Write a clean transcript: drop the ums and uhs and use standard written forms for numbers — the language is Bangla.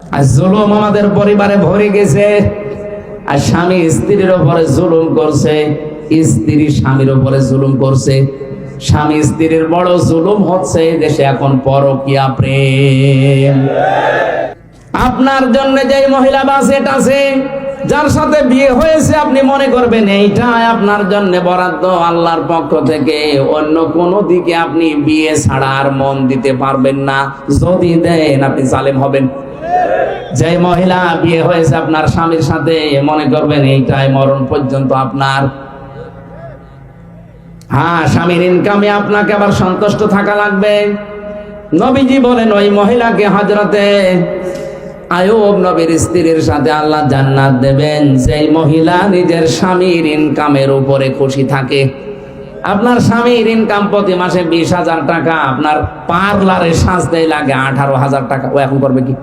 আর জুলুম আমাদের পরিবারে ভরে গেছে। আর স্বামী স্ত্রীর উপরে জুলুম করছে, স্ত্রী স্বামীর উপরে জুলুম করছে। স্বামী স্ত্রীর বড় জুলুম হচ্ছে দেশে এখন পরকীয়া প্রেম। আপনার জন্য যে মহিলা বাসেট আছে, যার সাথে বিয়ে হয়েছে, আপনি মনে করবেন এইটাই আপনার জন্য বরাদ্দ আল্লাহর পক্ষ থেকে। অন্য কোন দিকে আপনি বিয়ে ছাড়া আর মন দিতে পারবেন না। যদি দেন আপনি জালেম হবেন। যে মহিলা বিয়ে হয়েছে আপনার স্বামীর সাথে, মনে করবেন এইটাই মরণ পর্যন্ত আপনার। হ্যাঁ, স্বামীর ইনকামে আপনাকে আবার সন্তুষ্ট থাকা লাগবে। নবীজি বলেন ওই মহিলাকে, হযরতে আইয়ুব নবীর স্ত্রীর সাথে আল্লাহ জান্নাত দেবেন যেই মহিলা নিজের স্বামীর ইনকামের উপরে খুশি থাকে। আপনার স্বামীর ইনকাম প্রতি মাসে 20,000 টাকা, আপনার পার্লারে সাজতে লাগে 18,000 টাকা, ও এখন করবে কি?